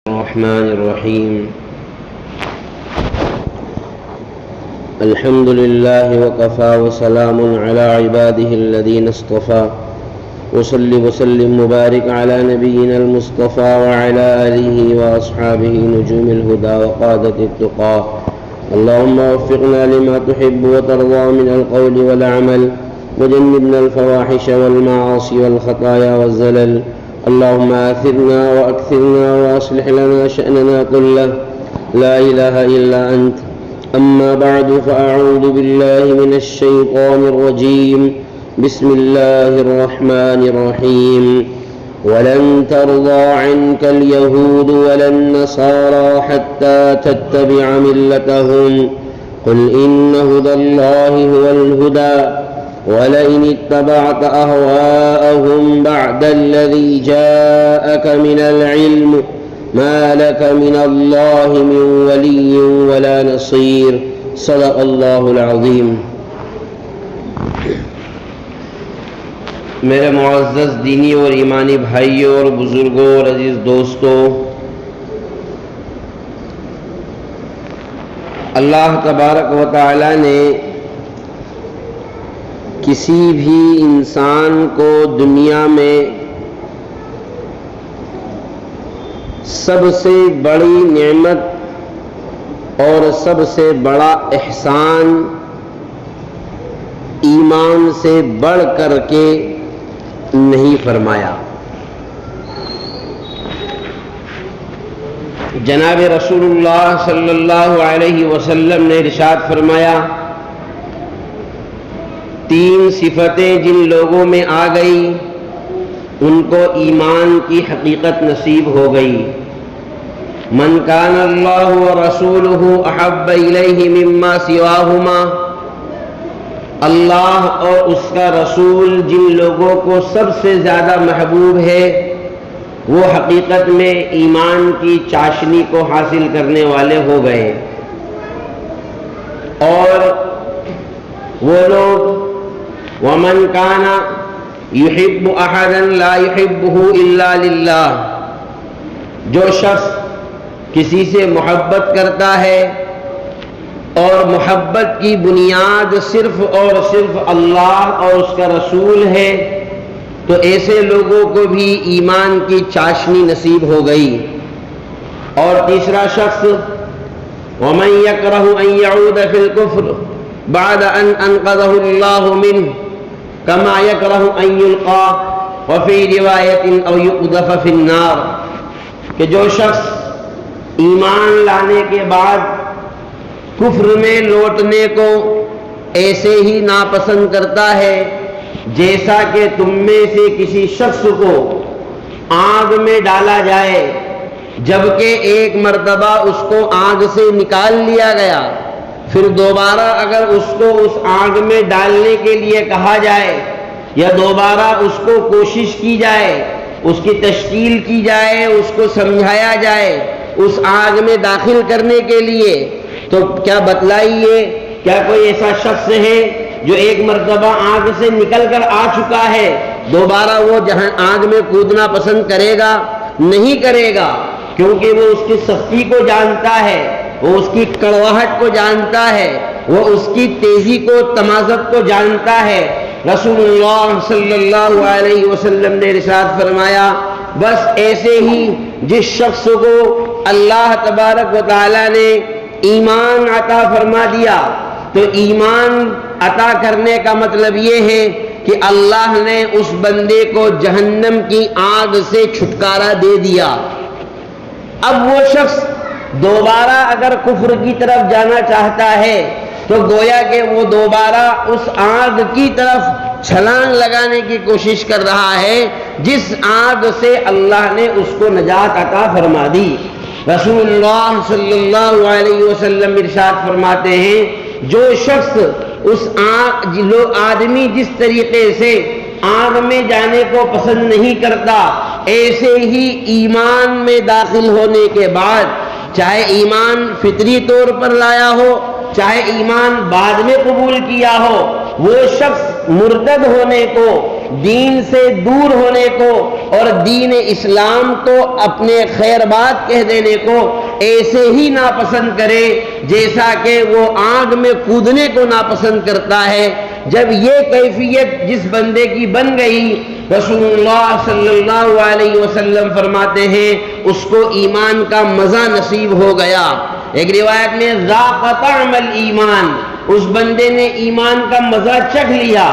الرحمن الرحيم. الحمد لله وكفى وسلام على عباده الذين اصطفى وصل وسلم مبارك على نبينا المصطفى وعلى آله وأصحابه نجوم الهدى وقادة التقى. اللهم وفقنا لما تحب وترضى من القول والعمل وجنبنا الفواحش والمعاصي والخطايا والزلل. اللهم آثرنا وأكثرنا وأصلح لنا شأننا كله، لا إله إلا أنت. أما بعد، فأعوذ بالله من الشيطان الرجيم. بسم الله الرحمن الرحيم. ولن ترضى عنك اليهود ولا النصارى حتى تتبع ملتهم. قل إن هدى الله هو الهدى ولئن اتبعت أهواءهم بعد الذي جاءك من العلم ما لك من الله من ولي ولا نصير. صدق اللہ العظیم. میرے معزز دینی اور ایمانی بھائیوں اور بزرگوں اور عزیز دوستوں، اللہ تبارک و تعالی نے کسی بھی انسان کو دنیا میں سب سے بڑی نعمت اور سب سے بڑا احسان ایمان سے بڑھ کر کے نہیں فرمایا. جناب رسول اللہ صلی اللہ علیہ وسلم نے ارشاد فرمایا، تین صفتیں جن لوگوں میں آ گئی ان کو ایمان کی حقیقت نصیب ہو گئی. من کان اللہ ورسولہ احب الیہ مما سواہما. اللہ اور اس کا رسول جن لوگوں کو سب سے زیادہ محبوب ہے وہ حقیقت میں ایمان کی چاشنی کو حاصل کرنے والے ہو گئے. اور وہ لوگ وَمَنْ كَانَ يُحِبُّ أَحَدًا لَا يُحِبُّهُ إِلَّا لِلَّهِ. جو شخص کسی سے محبت کرتا ہے اور محبت کی بنیاد صرف اور صرف اللہ اور اس کا رسول ہے تو ایسے لوگوں کو بھی ایمان کی چاشنی نصیب ہو گئی. اور تیسرا شخص وَمَنْ يَكْرَهُ أَنْ يَعُودَ فِي الْكُفْرِ بَعْدَ أَنْ أَنْقَذَهُ اللَّهُ مِنْهُ كما يكره ان يلقى وفي روایت او يقذف في النار. کہ جو شخص ایمان لانے کے بعد کفر میں لوٹنے کو ایسے ہی ناپسند کرتا ہے جیسا کہ تم میں سے کسی شخص کو آگ میں ڈالا جائے جبکہ ایک مرتبہ اس کو آگ سے نکال لیا گیا، پھر دوبارہ اگر اس کو اس آگ میں ڈالنے کے لیے کہا جائے یا دوبارہ اس کو کوشش کی جائے، اس کی تشکیل کی جائے، اس کو سمجھایا جائے اس آگ میں داخل کرنے کے لیے، تو کیا بتلائیے کیا کوئی ایسا شخص ہے جو ایک مرتبہ آگ سے نکل کر آ چکا ہے دوبارہ وہ جہاں آگ میں کودنا پسند کرے گا؟ نہیں کرے گا، کیونکہ وہ اس کی سختی کو جانتا ہے، وہ اس کی کڑواہٹ کو جانتا ہے، وہ اس کی تیزی کو تمازت کو جانتا ہے. رسول اللہ صلی اللہ علیہ وسلم نے ارشاد فرمایا، بس ایسے ہی جس شخص کو اللہ تبارک و تعالی نے ایمان عطا فرما دیا، تو ایمان عطا کرنے کا مطلب یہ ہے کہ اللہ نے اس بندے کو جہنم کی آگ سے چھٹکارا دے دیا. اب وہ شخص دوبارہ اگر کفر کی طرف جانا چاہتا ہے تو گویا کہ وہ دوبارہ اس آگ کی طرف چھلانگ لگانے کی کوشش کر رہا ہے جس آگ سے اللہ نے اس کو نجات عطا فرما دی. رسول اللہ صلی اللہ علیہ وسلم ارشاد فرماتے ہیں، جو شخص اس آدمی جس طریقے سے آگ میں جانے کو پسند نہیں کرتا، ایسے ہی ایمان میں داخل ہونے کے بعد چاہے ایمان فطری طور پر لایا ہو چاہے ایمان بعد میں قبول کیا ہو، وہ شخص مرتد ہونے کو، دین سے دور ہونے کو اور دین اسلام کو اپنے خیر بات کہہ دینے کو ایسے ہی ناپسند کرے جیسا کہ وہ آگ میں کودنے کو ناپسند کرتا ہے۔ جب یہ کیفیت جس بندے کی بن گئی، رسول اللہ صلی اللہ علیہ وسلم فرماتے ہیں اس کو ایمان کا مزہ نصیب ہو گیا۔ ایک روایت میں ذاق طعم الایمان، اس بندے نے ایمان کا مزہ چکھ لیا،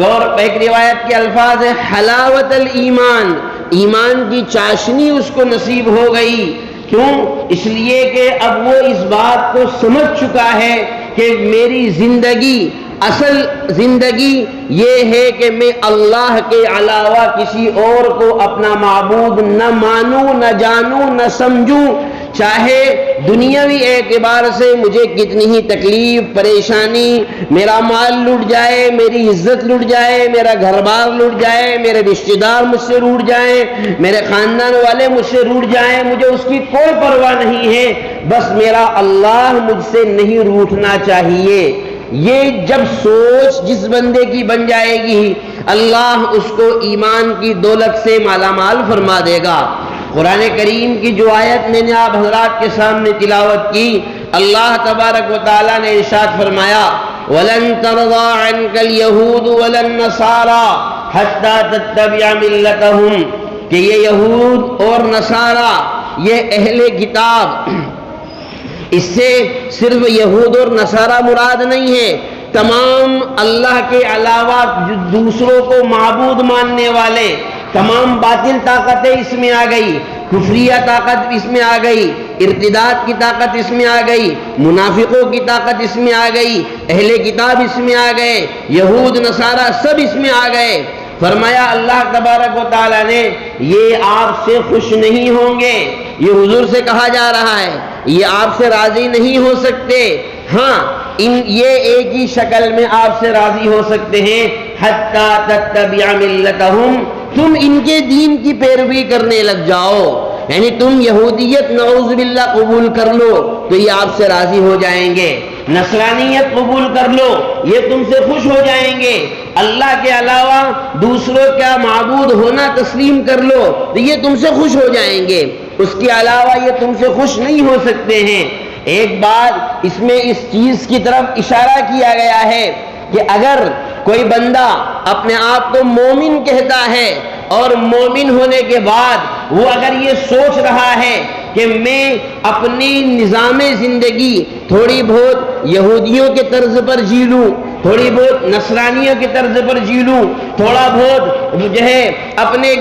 اور ایک روایت کے الفاظ ہے حلاوت الایمان، ایمان کی چاشنی اس کو نصیب ہو گئی۔ کیوں؟ اس لیے کہ اب وہ اس بات کو سمجھ چکا ہے کہ میری زندگی، اصل زندگی یہ ہے کہ میں اللہ کے علاوہ کسی اور کو اپنا معبود نہ مانوں، نہ جانوں، نہ سمجھوں، چاہے دنیاوی اعتبار سے مجھے کتنی ہی تکلیف پریشانی، میرا مال لٹ جائے، میری عزت لٹ جائے، میرا گھر بار لٹ جائے، میرے رشتہ دار مجھ سے روٹ جائیں، میرے خاندان والے مجھ سے روٹ جائیں، مجھے اس کی کوئی پرواہ نہیں ہے، بس میرا اللہ مجھ سے نہیں روٹنا چاہیے۔ یہ جب سوچ جس بندے کی بن جائے گی، اللہ اس کو ایمان کی دولت سے مالا مال فرما دے گا۔ قرآن کریم کی جو آیت میں نے آپ حضرات کے سامنے تلاوت کی، اللہ تبارک و تعالیٰ نے ارشاد فرمایا وَلَن تَرْضَىٰ عَنْكَ الْيَهُودُ وَلَا النَّصَارَىٰ حَتَّىٰ تَتَّبِعَ مِلَّتَهُمْ، کہ یہ یہود اور نصارہ، یہ اہل کتاب، اس سے صرف یہود اور نصارہ مراد نہیں ہے، تمام اللہ کے علاوہ دوسروں کو معبود ماننے والے، تمام باطل طاقتیں اس میں آ گئی، کفریہ طاقت اس میں آ گئی، ارتداد کی طاقت اس میں آ گئی، منافقوں کی طاقت اس میں آ گئی، اہل کتاب اس میں آ گئے، یہود نصارہ سب اس میں آ گئے۔ فرمایا اللہ تبارک و تعالیٰ نے یہ آپ سے خوش نہیں ہوں گے، یہ حضور سے کہا جا رہا ہے، یہ آپ سے راضی نہیں ہو سکتے، ہاں یہ ایک ہی شکل میں آپ سے راضی ہو سکتے ہیں، حَتَّىٰ تَتَّبِعَ مِلَّتَهُمْ، تم ان کے دین کی پیروی کرنے لگ جاؤ، یعنی تم یہودیت نعوذ باللہ قبول کر لو تو یہ آپ سے راضی ہو جائیں گے، نصرانیت قبول کر لو یہ تم سے خوش ہو جائیں گے، اللہ کے علاوہ دوسروں کا معبود ہونا تسلیم کر لو تو یہ تم سے خوش ہو جائیں گے، اس کے علاوہ یہ تم سے خوش نہیں ہو سکتے ہیں۔ ایک بات اس میں اس چیز کی طرف اشارہ کیا گیا ہے کہ اگر کوئی بندہ اپنے آپ کو مومن کہتا ہے اور مومن ہونے کے بعد وہ اگر یہ سوچ رہا ہے کہ میں اپنی نظام زندگی تھوڑی بہت یہودیوں کے طرز پر جی لوں، تھوڑی بہت نصرانیوں کے طرز پر جی لوں، تھوڑا بہت جو ہے اپنے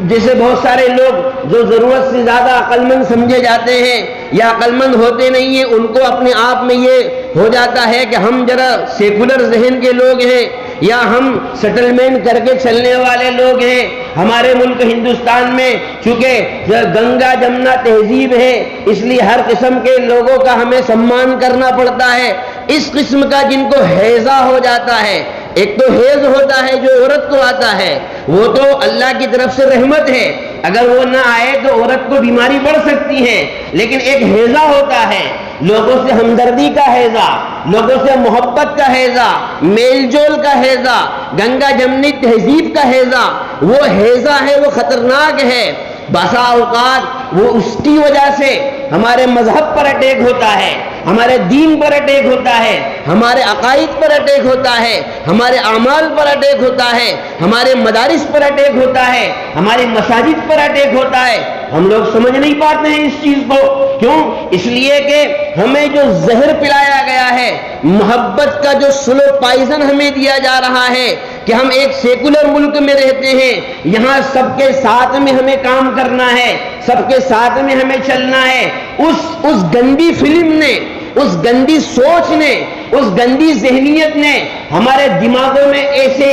جیسے بہت سارے لوگ جو ضرورت سے زیادہ عقل مند سمجھے جاتے ہیں یا عقل مند ہوتے نہیں ہیں، ان کو اپنے آپ میں یہ ہو جاتا ہے کہ ہم ذرا سیکولر ذہن کے لوگ ہیں یا ہم سیٹلمنٹ کر کے چلنے والے لوگ ہیں، ہمارے ملک ہندوستان میں چونکہ گنگا جمنا تہذیب ہے اس لیے ہر قسم کے لوگوں کا ہمیں سمان کرنا پڑتا ہے، اس قسم کا جن کو ہیضہ ہو جاتا ہے، ایک تو حیض ہوتا ہے جو عورت کو آتا ہے وہ تو اللہ کی طرف سے رحمت ہے، اگر وہ نہ آئے تو عورت کو بیماری بڑھ سکتی ہے، لیکن ایک حیضہ ہوتا ہے، لوگوں سے ہمدردی کا حیضہ، لوگوں سے محبت کا حیضہ، میل جول کا حیضہ، گنگا جمنی تہذیب کا حیضہ، وہ حیضہ ہے، وہ خطرناک ہے، بسا اوقات وہ اس کی وجہ سے ہمارے مذہب پر اٹیک ہوتا ہے، ہمارے دین پر اٹیک ہوتا ہے، ہمارے عقائد پر اٹیک ہوتا ہے، ہمارے اعمال پر اٹیک ہوتا ہے، ہمارے مدارس پر اٹیک ہوتا ہے، ہماری مساجد پر اٹیک ہوتا ہے، ہم لوگ سمجھ نہیں پاتے ہیں اس چیز کو، کیوں؟ اس لیے کہ ہمیں جو زہر پلایا گیا ہے، محبت کا جو سلو پائزن ہمیں دیا جا رہا ہے کہ ہم ایک سیکولر ملک میں رہتے ہیں، یہاں سب کے ساتھ میں ہمیں کام کرنا ہے، سب کے ساتھ میں ہمیں چلنا ہے، اس گندی فلم نے، اس گندی سوچ نے، اس گندی ذہنیت نے ہمارے دماغوں میں ایسے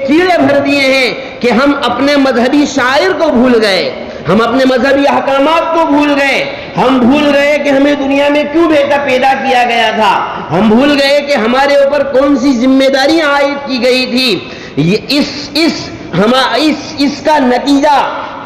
کیڑے بھر دیے ہیں کہ ہم اپنے مذہبی شاعر کو بھول گئے، ہم اپنے مذہبی احکامات کو بھول گئے، ہم بھول گئے کہ ہمیں دنیا میں کیوں پیدا کیا گیا تھا، ہم بھول گئے کہ ہمارے اوپر کون سی ذمہ داریاں عائد کی گئی تھی، اس کا نتیجہ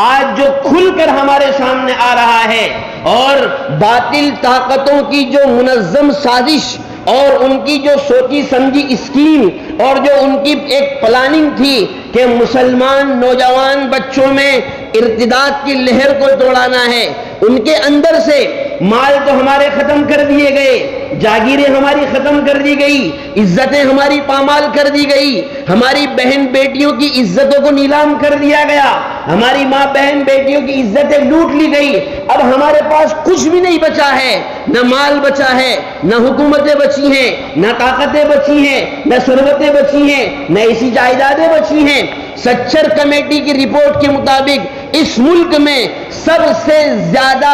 آج جو کھل کر ہمارے سامنے آ رہا ہے، اور باطل طاقتوں کی جو منظم سازش اور ان کی جو سوچی سمجھی اسکیم اور جو ان کی ایک پلاننگ تھی کہ مسلمان نوجوان بچوں میں ارتداد کی لہر کو دوڑانا ہے، ان کے اندر سے مال تو ہمارے ختم کر دیے گئے، جاگیریں ہماری ختم کر دی گئی، عزتیں ہماری پامال کر دی گئی، ہماری بہن بیٹیوں کی عزتوں کو نیلام کر دیا گیا، ہماری ماں بہن بیٹیوں کی عزتیں لوٹ لی گئی، اب ہمارے پاس کچھ بھی نہیں بچا ہے، نہ مال بچا ہے، نہ حکومتیں بچی ہیں، نہ طاقتیں بچی ہیں، نہ ثروتیں بچی ہیں، نہ ایسی جائیدادیں بچی ہیں۔ سچر کمیٹی کی رپورٹ کے مطابق اس ملک میں سب سے زیادہ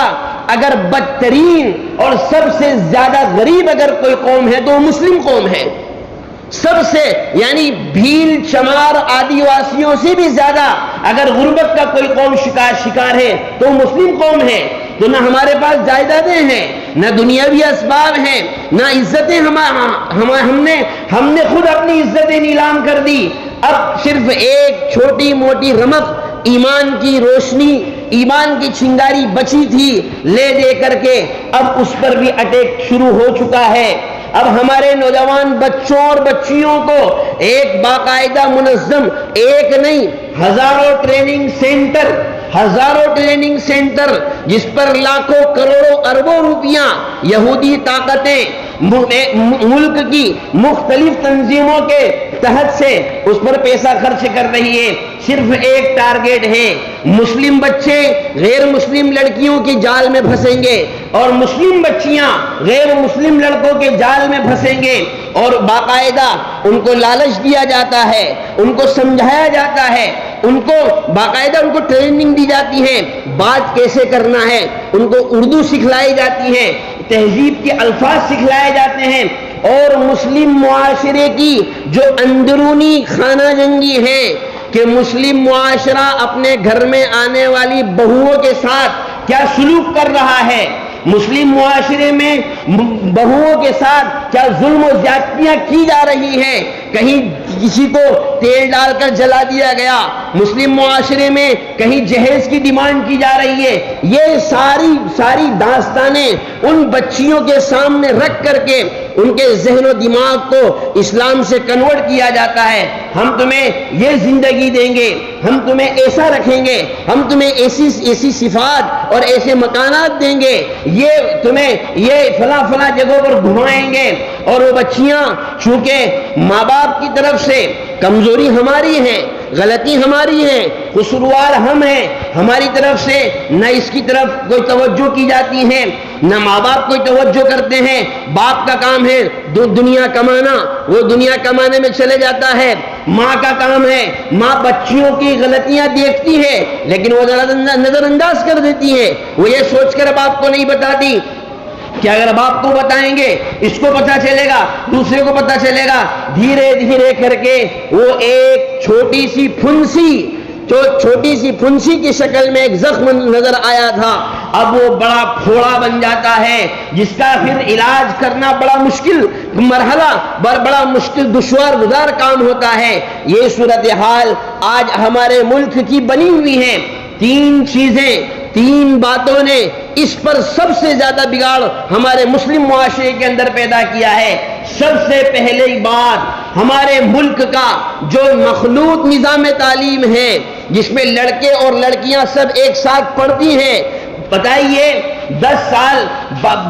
اگر بدترین اور سب سے زیادہ غریب اگر کوئی قوم ہے تو وہ مسلم قوم ہے، سب سے، یعنی بھیل چمار آدی واسیوں سے بھی زیادہ اگر غربت کا کوئی قوم شکار ہے تو وہ مسلم قوم ہے۔ تو نہ ہمارے پاس جائیدادیں ہیں، نہ دنیاوی اسباب ہیں، نہ عزتیں، ہم نے خود اپنی عزتیں نیلام کر دی۔ اب صرف ایک چھوٹی موٹی رمق ایمان کی روشنی، ایمان کی چنگاری بچی تھی لے دے کر کے، اب اس پر بھی اٹیک شروع ہو چکا ہے۔ اب ہمارے نوجوان بچوں اور بچیوں کو ایک باقاعدہ منظم، ایک نہیں ہزاروں ٹریننگ سینٹر جس پر لاکھوں کروڑوں اربوں روپیاں یہودی طاقتیں ملک کی مختلف تنظیموں کے تحت سے اس پر پیسہ خرچ کر رہی ہے۔ صرف ایک ٹارگیٹ ہے، مسلم بچے غیر مسلم لڑکیوں کی جال میں پھنسیں گے اور مسلم بچیاں غیر مسلم لڑکوں کے جال میں پھنسیں گے، اور باقاعدہ ان کو لالچ دیا جاتا ہے، ان کو سمجھایا جاتا ہے، ان کو باقاعدہ ان کو ٹریننگ دی جاتی ہے، بات کیسے کرنا ہے، ان کو اردو سکھلائی جاتی ہے، تہذیب کے الفاظ سکھلائے جاتے ہیں، اور مسلم معاشرے کی جو اندرونی خانہ جنگی ہے کہ مسلم معاشرہ اپنے گھر میں آنے والی بہوؤں کے ساتھ کیا سلوک کر رہا ہے، مسلم معاشرے میں بہوؤں کے ساتھ کیا ظلم و زیادتیاں کی جا رہی ہیں، کہیں کسی کو تیل ڈال کر جلا دیا گیا، مسلم معاشرے میں کہیں جہیز کی ڈیمانڈ کی جا رہی ہے، یہ ساری داستانیں ان بچیوں کے سامنے رکھ کر کے ان کے ذہن و دماغ کو اسلام سے کنورٹ کیا جاتا ہے۔ ہم تمہیں یہ زندگی دیں گے، ہم تمہیں ایسا رکھیں گے، ہم تمہیں ایسی صفات اور ایسے مکانات دیں گے، یہ تمہیں یہ فلاں جگہوں پر گھمائیں گے، اور وہ بچیاں چونکہ ماں باپ کی طرف سے کمزوری ہماری ہے، غلطی ہماری ہے، قصوروار ہم ہیں، ہماری طرف سے نہ اس کی طرف کوئی توجہ کی جاتی ہے، نہ ماں باپ کوئی توجہ کرتے ہیں، باپ کا کام ہے دنیا کمانا، وہ دنیا کمانے میں چلے جاتا ہے، ماں کا کام ہے، ماں بچیوں کی غلطیاں دیکھتی ہے لیکن وہ نظر انداز کر دیتی ہے، وہ یہ سوچ کر باپ کو نہیں بتاتی کہ اگر باپ کو بتائیں گے اس کو پتہ چلے گا، دوسرے کو پتہ چلے گا، دھیرے دھیرے کر کے وہ ایک چھوٹی سی پھنسی کی شکل میں ایک زخم نظر آیا تھا، اب وہ بڑا پھوڑا بن جاتا ہے جس کا پھر علاج کرنا بڑا مشکل مرحلہ، بڑا مشکل دشوار گزار کام ہوتا ہے۔ یہ صورتحال آج ہمارے ملک کی بنی ہوئی ہے۔ تین باتوں نے اس پر سب سے زیادہ بگاڑ ہمارے مسلم معاشرے کے اندر پیدا کیا ہے۔ سب سے پہلی بات، ہمارے ملک کا جو مخلوط نظام تعلیم ہے جس میں لڑکے اور لڑکیاں سب ایک ساتھ پڑھتی ہیں، بتائیے 10 سال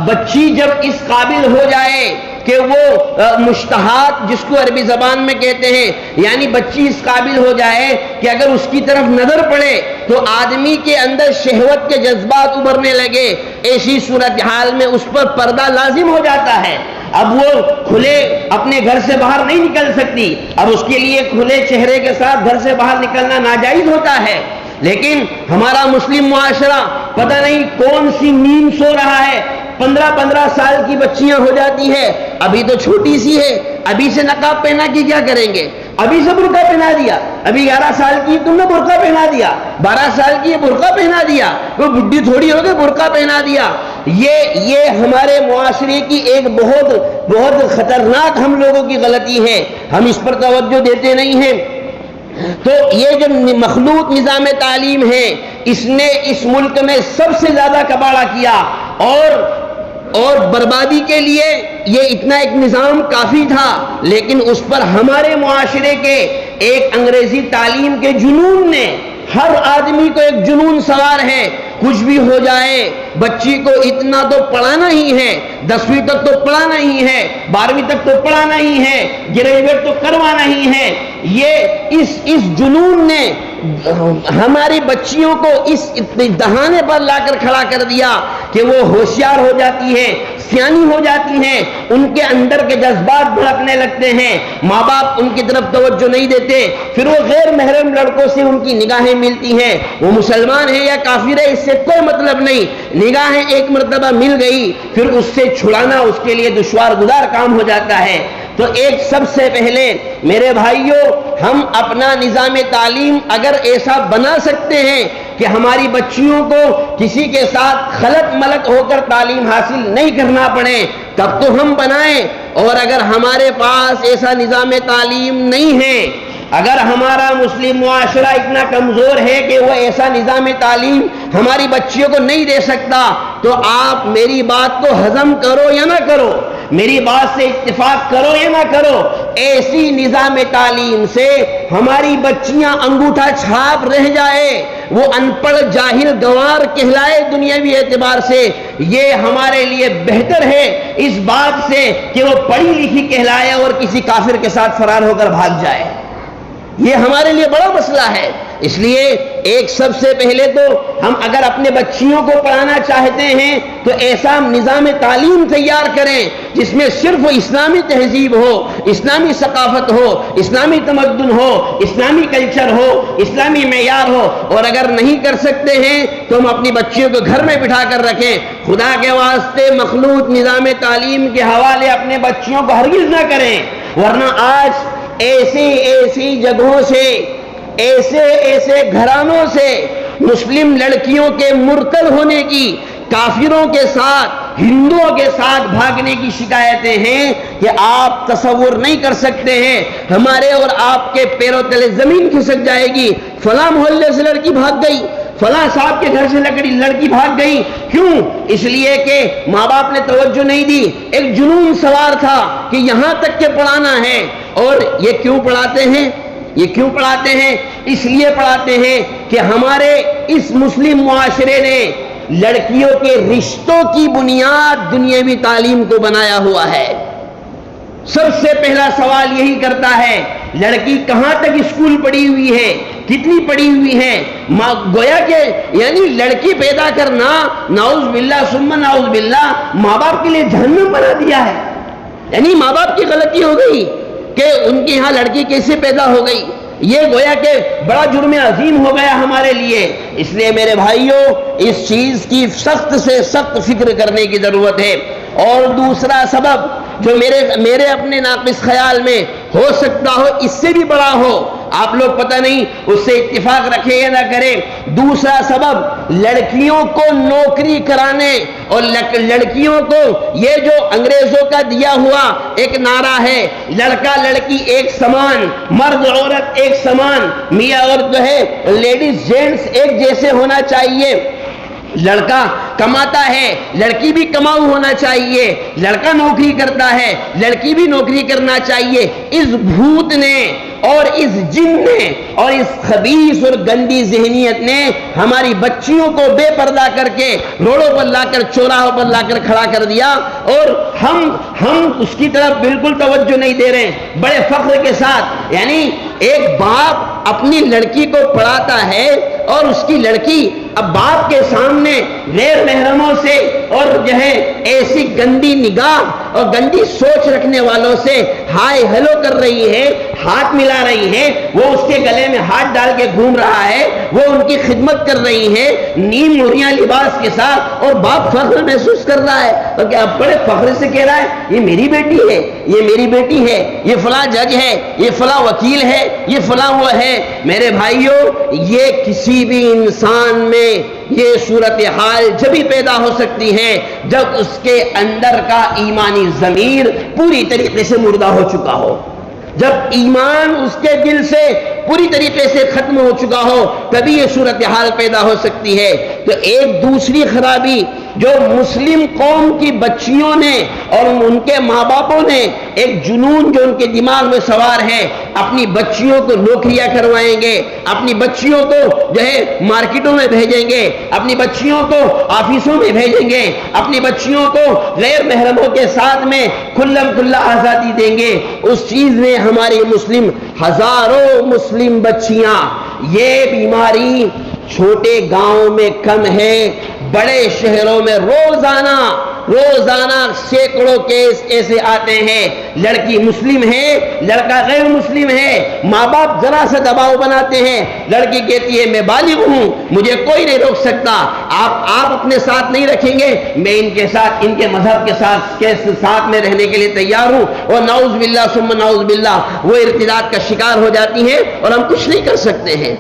بچی جب اس قابل ہو جائے کہ وہ مشتہات جس کو عربی زبان میں کہتے ہیں، یعنی بچی اس قابل ہو جائے کہ اگر اس کی طرف نظر پڑے تو آدمی کے اندر شہوت کے جذبات ابھرنے لگے، ایسی صورتحال میں اس پر پردہ لازم ہو جاتا ہے۔ اب وہ کھلے اپنے گھر سے باہر نہیں نکل سکتی، اب اس کے لیے کھلے چہرے کے ساتھ گھر سے باہر نکلنا ناجائز ہوتا ہے۔ لیکن ہمارا مسلم معاشرہ پتہ نہیں کون سی نیند سو رہا ہے، 15 سال کی بچیاں ہو جاتی ہے، ابھی تو چھوٹی سی ہے، ابھی سے نقاب پہنا کے کیا کریں گے، ابھی سے برقع پہنا دیا، ابھی 11 سال کی تم نے برقع پہنا دیا، 12 سال کی برقع پہنا دیا، کوئی بڈھی تھوڑی ہو گئی برقع پہنا دیا۔ یہ ہمارے معاشرے کی ایک بہت خطرناک ہم لوگوں کی غلطی ہے، ہم اس پر توجہ دیتے نہیں ہیں۔ تو یہ جو مخلوط نظام تعلیم ہے اس نے اس ملک میں سب سے زیادہ کباڑہ کیا، اور بربادی کے لیے یہ اتنا ایک نظام کافی تھا، لیکن اس پر ہمارے معاشرے کے ایک انگریزی تعلیم کے جنون نے، ہر آدمی کو ایک جنون سوار ہے، کچھ بھی ہو جائے بچی کو اتنا تو پڑھانا ہی ہے، 10ویں تک تو پڑھانا ہی ہے، 12ویں تک تو پڑھانا ہی ہے، گریجویٹ تو کروانا ہی ہے۔ یہ اس جنون نے ہماری بچیوں کو اس دہانے پر لا کر کھڑا کر دیا کہ وہ ہوشیار ہو جاتی ہے، سیانی ہو جاتی ہیں، ان کے اندر کے جذبات بھڑکنے لگتے ہیں، ماں باپ ان کی طرف توجہ نہیں دیتے، پھر وہ غیر محرم لڑکوں سے ان کی نگاہیں ملتی ہیں، وہ مسلمان ہے یا کافر ہے اس سے کوئی مطلب نہیں، نگاہیں ایک مرتبہ مل گئی پھر اس سے چھڑانا اس کے لیے دشوار گزار کام ہو جاتا ہے۔ تو ایک سب سے پہلے میرے بھائیوں، ہم اپنا نظام تعلیم اگر ایسا بنا سکتے ہیں کہ ہماری بچیوں کو کسی کے ساتھ خلط ملط ہو کر تعلیم حاصل نہیں کرنا پڑے تب تو ہم بنائیں، اور اگر ہمارے پاس ایسا نظام تعلیم نہیں ہے، اگر ہمارا مسلم معاشرہ اتنا کمزور ہے کہ وہ ایسا نظام تعلیم ہماری بچیوں کو نہیں دے سکتا، تو آپ میری بات کو ہضم کرو یا نہ کرو، میری بات سے اتفاق کرو یا نہ کرو، ایسی نظام تعلیم سے ہماری بچیاں انگوٹھا چھاپ رہ جائے، وہ ان پڑھ جاہل گنوار کہلائے دنیاوی اعتبار سے، یہ ہمارے لیے بہتر ہے اس بات سے کہ وہ پڑھی لکھی کہلائے اور کسی کافر کے ساتھ فرار ہو کر بھاگ جائے۔ یہ ہمارے لیے بڑا مسئلہ ہے۔ اس لیے ایک سب سے پہلے تو ہم اگر اپنے بچیوں کو پڑھانا چاہتے ہیں تو ایسا نظام تعلیم تیار کریں جس میں صرف اسلامی تہذیب ہو، اسلامی ثقافت ہو، اسلامی تمدن ہو، اسلامی کلچر ہو، اسلامی معیار ہو، اور اگر نہیں کر سکتے ہیں تو ہم اپنی بچیوں کو گھر میں بٹھا کر رکھیں۔ خدا کے واسطے مخلوط نظام تعلیم کے حوالے اپنے بچیوں کو ہرگز نہ کریں، ورنہ آج ایسی جگہوں سے، ایسے گھرانوں سے مسلم لڑکیوں کے مرتد ہونے کی، کافروں کے ساتھ، ہندوؤں کے ساتھ بھاگنے کی شکایتیں ہیں کہ آپ تصور نہیں کر سکتے ہیں، ہمارے اور آپ کے پیروں تلے زمین کھسک جائے گی، فلاں محلے سے لڑکی بھاگ گئی، فلاں صاحب کے گھر سے لڑکی بھاگ گئی۔ کیوں؟ اس لیے کہ ماں باپ نے توجہ نہیں دی، ایک جنون سوار تھا کہ یہاں تک کہ پڑھانا ہے۔ اور یہ کیوں پڑھاتے ہیں؟ اس لیے پڑھاتے ہیں کہ ہمارے اس مسلم معاشرے نے لڑکیوں کے رشتوں کی بنیاد دنیاوی تعلیم کو بنایا ہوا ہے۔ سب سے پہلا سوال یہی کرتا ہے، لڑکی کہاں تک اسکول پڑھی ہوئی ہے، کتنی پڑھی ہوئی ہے؟ گویا کہ یعنی لڑکی پیدا کرنا نعوذ باللہ ثم نعوذ باللہ ماں باپ کے لیے جہنم بنا دیا ہے۔ یعنی ماں باپ کی غلطی ہو گئی کہ ان کے ہاں لڑکی کیسے پیدا ہو گئی، یہ گویا کہ بڑا جرم عظیم ہو گیا ہمارے لیے۔ اس لیے میرے بھائیوں، اس چیز کی سخت سے سخت فکر کرنے کی ضرورت ہے۔ اور دوسرا سبب جو میرے اپنے ناقص خیال میں ہو سکتا ہو، اس سے بھی بڑا ہو، آپ لوگ پتہ نہیں اس سے اتفاق رکھیں یا نہ کریں، دوسرا سبب لڑکیوں کو نوکری کرانے اور لڑکیوں کو یہ جو انگریزوں کا دیا ہوا ایک نعرہ ہے، لڑکا لڑکی ایک سمان، مرد عورت ایک سمان، میاں اور جو ہے لیڈیز جینٹس ایک جیسے ہونا چاہیے، لڑکا کماتا ہے لڑکی بھی کماؤ ہونا چاہیے، لڑکا نوکری کرتا ہے لڑکی بھی نوکری کرنا چاہیے، اس بھوت نے اور اس جن نے اور اس خبیث اور گندی ذہنیت نے ہماری بچیوں کو بے پردہ کر کے روڈوں پر لا کر، چوراہوں پر لا کر کھڑا کر دیا، اور ہم اس کی طرف بالکل توجہ نہیں دے رہے ہیں۔ بڑے فخر کے ساتھ، یعنی ایک باپ اپنی لڑکی کو پڑھاتا ہے اور اس کی لڑکی اب باپ کے سامنے غیر محرموں سے اور جو ہے ایسی گندی نگاہ اور گندی سوچ رکھنے والوں سے ہائے ہیلو کر رہی ہے، ہاتھ ملا رہی ہے، وہ اس کے گلے میں ہاتھ ڈال کے گھوم رہا ہے، وہ ان کی خدمت کر رہی ہے نیم مہریاں لباس کے ساتھ، اور باپ فخر محسوس کر رہا ہے، تو کیا بڑے فخر سے کہہ رہا ہے یہ میری بیٹی ہے، یہ میری بیٹی ہے، یہ فلاں جج ہے، یہ فلاں وکیل ہے، یہ فلاں وہ ہے۔ میرے بھائیوں، یہ کسی بھی انسان میں یہ صورتحال جبھی پیدا ہو سکتی ہے جب اس کے اندر کا ایمانی ضمیر پوری طریقے سے مردہ ہو چکا ہو، جب ایمان اس کے دل سے پوری طریقے سے ختم ہو چکا ہو، تبھی یہ صورتحال پیدا ہو سکتی ہے۔ تو ایک دوسری خرابی جو مسلم قوم کی بچیوں نے اور ان کے ماں باپوں نے ایک جنون جو ان کے دماغ میں سوار ہے، اپنی بچیوں کو نوکریاں کروائیں گے، اپنی بچیوں کو جو ہے مارکیٹوں میں بھیجیں گے، اپنی بچیوں کو آفیسوں میں بھیجیں گے، اپنی بچیوں کو غیر محرموں کے ساتھ میں کھلم کھلا آزادی دیں گے، اس چیز میں ہماری مسلم ہزاروں مسلم بچیاں، یہ بیماری چھوٹے گاؤں میں کم ہے، بڑے شہروں میں روزانہ سینکڑوں کیس ایسے آتے ہیں، لڑکی مسلم ہے، لڑکا غیر مسلم ہے، ماں باپ ذرا سا دباؤ بناتے ہیں، لڑکی کہتی ہے میں بالغ ہوں، مجھے کوئی نہیں روک سکتا، آپ اپنے ساتھ نہیں رکھیں گے، میں ان کے ساتھ، ان کے مذہب کے ساتھ میں رہنے کے لیے تیار ہوں، اور نعوذ باللہ ثم نعوذ باللہ وہ ارتداد کا شکار ہو جاتی ہیں اور ہم کچھ نہیں کر سکتے ہیں۔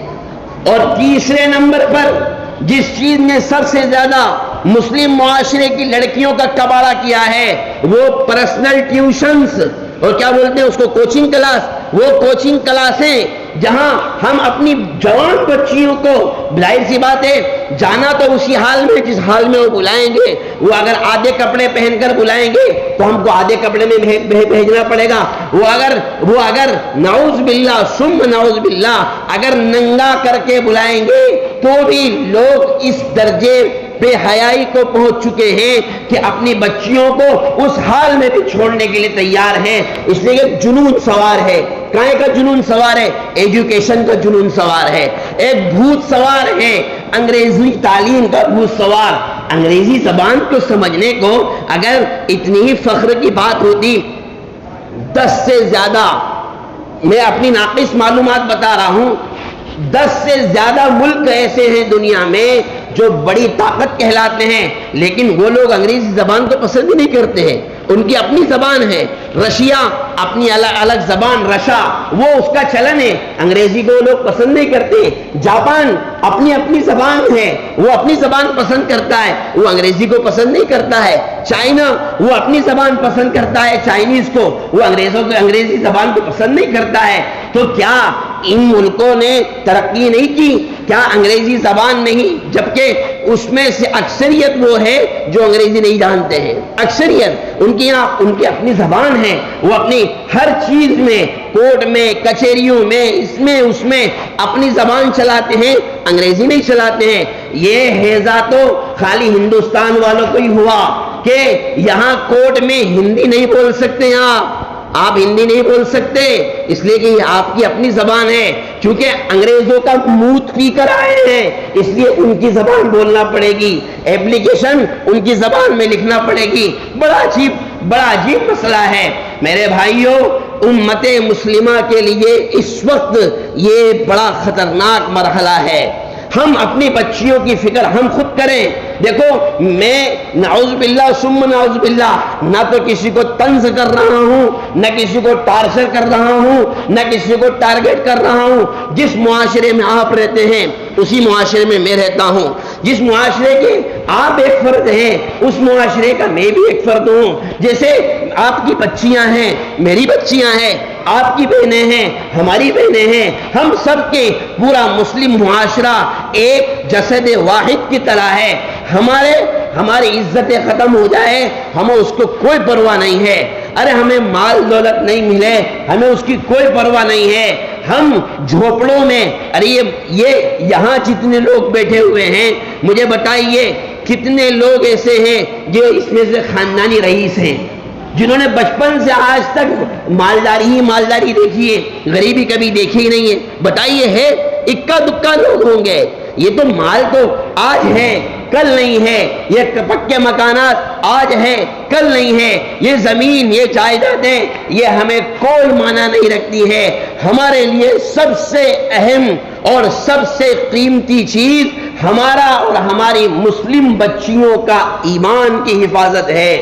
اور تیسرے نمبر پر جس چیز نے سب سے زیادہ مسلم معاشرے کی لڑکیوں کا کباڑہ کیا ہے وہ پرسنل ٹیوشنز، اور کیا بولتے ہیں اس کو، کوچنگ کلاس، وہ کوچنگ کلاسیں جہاں ہم اپنی جوان بچیوں کو، ظاہر سی بات ہے جانا تو اسی حال میں جس حال میں وہ بلائیں گے، وہ اگر آدھے کپڑے پہن کر بلائیں گے تو ہم کو آدھے کپڑے میں بھیجنا پڑے گا، وہ اگر نعوذ باللہ ثم نعوذ باللہ اگر ننگا کر کے بلائیں گے تو بھی لوگ اس درجے بے حیائی کو پہنچ چکے ہیں کہ اپنی بچیوں کو اس حال میں بھی چھوڑنے کے لیے تیار ہیں، اس لیے کہ جنون سوار ہے۔ کائیں کا جنون سوار ہے؟ ایجوکیشن کا جنون سوار ہے، ایک بھوت سوار ہے، انگریزی تعلیم کا بھوت سوار۔ انگریزی زبان کو سمجھنے کو اگر اتنی ہی فخر کی بات ہوتی، 10 سے زیادہ، میں اپنی ناقص معلومات بتا رہا ہوں، 10 سے زیادہ ملک ایسے ہیں دنیا میں جو بڑی طاقت کہلاتے ہیں، لیکن وہ لوگ انگریزی زبان کو پسند ہی نہیں کرتے ہیں، ان کی اپنی زبان ہے۔ رشیا اپنی الگ زبان، رشا، وہ اس کا چلن ہے، انگریزی کو وہ لوگ پسند نہیں کرتے۔ جاپان اپنی زبان ہے، وہ اپنی زبان پسند کرتا ہے، وہ انگریزی کو پسند نہیں کرتا ہے۔ چائنا وہ اپنی زبان پسند کرتا ہے، چائنیز کو، وہ انگریزی زبان کو پسند نہیں کرتا ہے۔ تو کیا ان ملکوں نے ترقی نہیں کی؟ کیا انگریزی زبان نہیں؟ جبکہ اس میں سے اکثریت وہ ہے جو انگریزی نہیں جانتے ہیں، اکثریت ان کی اپنی زبان ہے، وہ اپنی ہر چیز میں، کورٹ میں، کچہریوں میں، اس میں اپنی زبان چلاتے ہیں، انگریزی نہیں چلاتے ہیں۔ یہ ہیضہ تو خالی ہندوستان والوں کو ہی ہوا کہ یہاں کورٹ میں ہندی نہیں بول سکتے، آپ ہندی نہیں بول سکتے، اس لیے کہ یہ آپ کی اپنی زبان ہے، کیونکہ انگریزوں کا موت پی کر آئے ہیں، اس لیے ان کی زبان بولنا پڑے گی، ایپلیکیشن ان کی زبان میں لکھنا پڑے گی۔ بڑا عجیب مسئلہ ہے میرے بھائیوں۔ امت مسلمہ کے لیے اس وقت یہ بڑا خطرناک مرحلہ ہے۔ ہم اپنی بچیوں کی فکر ہم خود کریں۔ دیکھو، میں نعوذ باللہ ثم نعوذ باللہ نہ تو کسی کو طنز کر رہا ہوں، نہ کسی کو ٹارچر کر رہا ہوں، نہ کسی کو ٹارگٹ کر رہا ہوں۔ جس معاشرے میں آپ رہتے ہیں اسی معاشرے میں میں رہتا ہوں، جس معاشرے کے آپ ایک فرد ہیں اس معاشرے کا میں بھی ایک فرد ہوں۔ جیسے آپ کی بچیاں ہیں، میری بچیاں ہیں، آپ کی بہنیں ہیں، ہماری بہنیں ہیں، ہم سب کے پورا مسلم معاشرہ ایک جسد واحد کی طرح ہے۔ ہماری عزتیں ختم ہو جائے ہمیں اس کو کوئی پرواہ نہیں ہے، ارے ہمیں مال دولت نہیں ملے ہمیں اس کی کوئی پرواہ نہیں ہے۔ ہم جھوپڑوں میں، ارے یہ یہاں جتنے لوگ بیٹھے ہوئے ہیں مجھے بتائیے کتنے لوگ ایسے ہیں جو اس میں سے خاندانی رئیس ہیں، جنہوں نے بچپن سے آج تک مالداری دیکھی ہے، غریبی کبھی دیکھی ہی نہیں ہے۔ بتائیے ہے اکا دکا لوگ ہوں گے۔ یہ تو مال تو آج ہے کل نہیں ہے، یہ پکے مکانات آج ہے کل نہیں ہے، یہ زمین، یہ جائیدادیں، یہ ہمیں کوئی معنی نہیں رکھتی ہے۔ ہمارے لیے سب سے اہم اور سب سے قیمتی چیز ہمارا اور ہماری مسلم بچیوں کا ایمان کی حفاظت ہے۔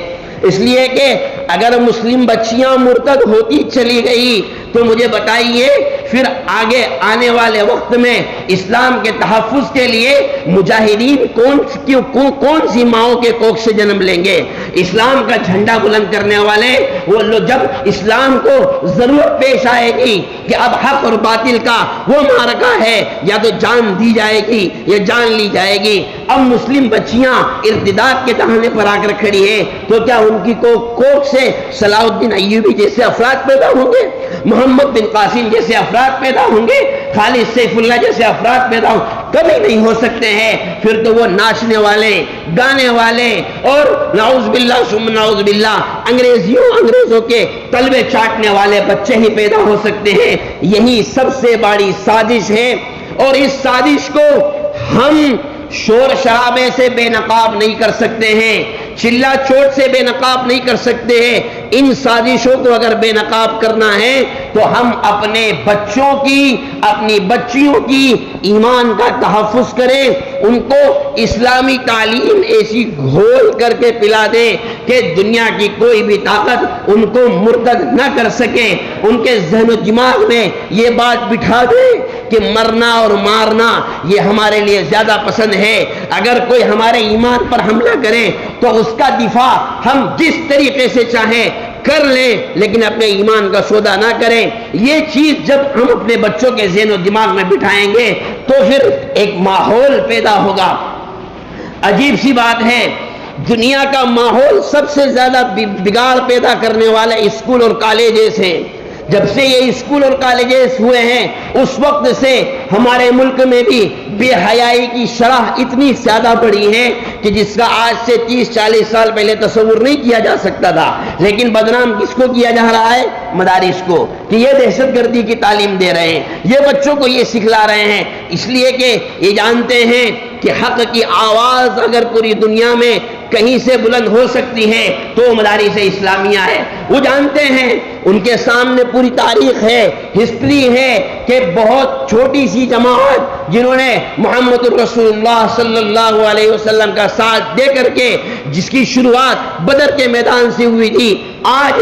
اس لیے کہ اگر مسلم بچیاں مرتد ہوتی چلی گئی تو مجھے بتائیے پھر آگے آنے والے وقت میں اسلام کے تحفظ کے لیے مجاہدین کون سی ماؤں کے کوکھ سے جنم لیں گے؟ اسلام کا جھنڈا بلند کرنے والے وہ لوگ جب اسلام کو ضرورت پیش آئے گی کہ اب حق اور باطل کا وہ معرکہ ہے، یا تو جان دی جائے گی یا جان لی جائے گی۔ اب مسلم بچیاں ارتداد کے دہانے پر آ کر کھڑی ہیں، تو کیا ان کی کوکھ سے صلاح الدین ایوبی جیسے افراد پیدا ہوں گے؟ محمد بن قاسم جیسے افراد پیدا ہوں گے؟ خالد سیف اللہ جیسے افراد پیدا ہوں؟ کبھی نہیں ہو سکتے ہیں۔ پھر تو وہ ناچنے والے، گانے والے اور نعوذ باللہ ثم نعوذ باللہ انگریزوں کے تلوے چاٹنے والے بچے ہی پیدا ہو سکتے ہیں۔ یہی سب سے بڑی سازش ہے، اور اس سازش کو ہم شور شرابے سے بے نقاب نہیں کر سکتے ہیں، چلا چوٹ سے بے نقاب نہیں کر سکتے ہیں۔ ان سازشوں کو اگر بے نقاب کرنا ہے تو ہم اپنے بچوں کی، اپنی بچیوں کی ایمان کا تحفظ کریں، ان کو اسلامی تعلیم ایسی گھول کر کے پلا دیں کہ دنیا کی کوئی بھی طاقت ان کو مرتد نہ کر سکے۔ ان کے ذہن و دماغ میں یہ بات بٹھا دیں کہ مرنا اور مارنا یہ ہمارے لیے زیادہ پسند ہے۔ اگر کوئی ہمارے ایمان پر حملہ کرے تو اس کا دفاع ہم جس طریقے سے چاہیں کر لیں، لیکن اپنے ایمان کا سودا نہ کریں۔ یہ چیز جب ہم اپنے بچوں کے ذہن و دماغ میں بٹھائیں گے تو پھر ایک ماحول پیدا ہوگا۔ عجیب سی بات ہے، دنیا کا ماحول سب سے زیادہ بگاڑ پیدا کرنے والے اسکول اور کالجز ہیں۔ جب سے یہ اسکول اور کالجز ہوئے ہیں اس وقت سے ہمارے ملک میں بھی بے حیائی کی شرح اتنی زیادہ بڑھی ہے کہ جس کا آج سے 30-40 سال پہلے تصور نہیں کیا جا سکتا تھا۔ لیکن بدنام کس کو کیا جا رہا ہے؟ مدارس کو، کہ یہ دہشت گردی کی تعلیم دے رہے ہیں، یہ بچوں کو یہ سکھلا رہے ہیں، اس لیے کہ یہ جانتے ہیں کہ حق کی آواز اگر پوری دنیا میں کہیں سے بلند ہو سکتی ہے تو مدارس اسلامیہ ہے۔ وہ جانتے ہیں، ان کے سامنے پوری تاریخ ہے، ہسٹری ہے کہ بہت چھوٹی سی جماعت جنہوں نے محمد الرسول اللہ صلی اللہ علیہ وسلم کا ساتھ دے کر کے جس کی شروعات بدر کے میدان سے ہوئی تھی، آج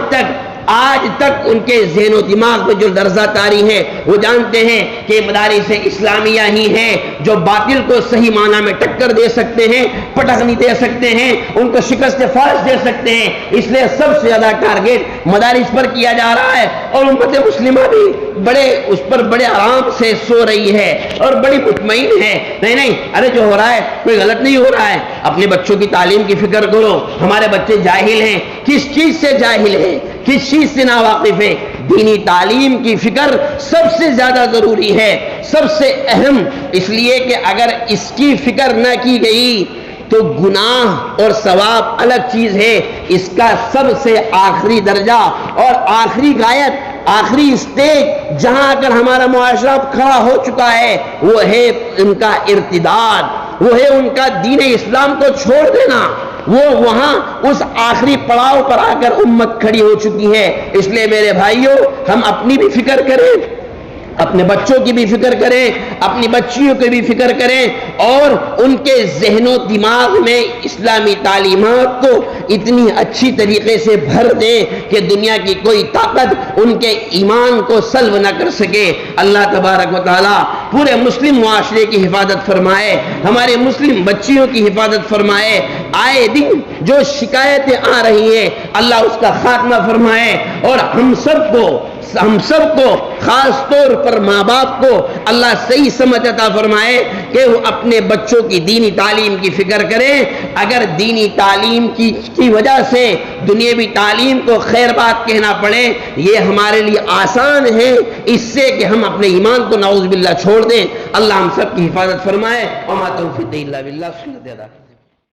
تک ان کے ذہن و دماغ میں جو لرزہ طاری ہے، وہ جانتے ہیں کہ مدارس اسلامیہ ہی ہیں جو باطل کو صحیح معنی میں ٹکر دے سکتے ہیں، پٹخنی دے سکتے ہیں، ان کو شکست فاش دے سکتے ہیں۔ اس لیے سب سے زیادہ ٹارگیٹ مدارس پر کیا جا رہا ہے، اور امت مسلمہ بھی اس پر بڑے آرام سے سو رہی ہے اور بڑی مطمئن ہے۔ نہیں، ارے جو ہو رہا ہے کوئی غلط نہیں ہو رہا ہے، اپنے بچوں کی تعلیم کی فکر کرو۔ ہمارے بچے جاہل ہیں، کس چیز سے جاہل ہیں، کس چیز سے ناواقف ہے؟ دینی تعلیم کی فکر سب سے زیادہ ضروری ہے، سب سے اہم، اس لیے کہ اگر اس کی فکر نہ کی گئی تو گناہ اور ثواب الگ چیز ہے، اس کا سب سے آخری درجہ اور آخری غایت، آخری اسٹیج جہاں اگر ہمارا معاشرہ کھڑا ہو چکا ہے وہ ہے ان کا ارتداد، وہ ہے ان کا دین اسلام کو چھوڑ دینا۔ وہ وہاں اس آخری پڑاؤ پر آ کر امت کھڑی ہو چکی ہے۔ اس لیے میرے بھائیوں، ہم اپنی بھی فکر کریں، اپنے بچوں کی بھی فکر کریں، اپنی بچیوں کی بھی فکر کریں، اور ان کے ذہن و دماغ میں اسلامی تعلیمات کو اتنی اچھی طریقے سے بھر دیں کہ دنیا کی کوئی طاقت ان کے ایمان کو سلب نہ کر سکے۔ اللہ تبارک و تعالیٰ پورے مسلم معاشرے کی حفاظت فرمائے، ہمارے مسلم بچیوں کی حفاظت فرمائے۔ آئے دن جو شکایتیں آ رہی ہیں اللہ اس کا خاتمہ فرمائے، اور ہم سب کو خاص طور پر ماں باپ کو اللہ صحیح سمجھ عطا فرمائے کہ وہ اپنے بچوں کی دینی تعلیم کی فکر کریں۔ اگر دینی تعلیم کی وجہ سے دنیاوی تعلیم کو خیر بات کہنا پڑے، یہ ہمارے لیے آسان ہے اس سے کہ ہم اپنے ایمان کو نعوذ باللہ چھوڑ دیں۔ اللہ ہم سب کی حفاظت فرمائے۔ وما توفیقی الا باللہ۔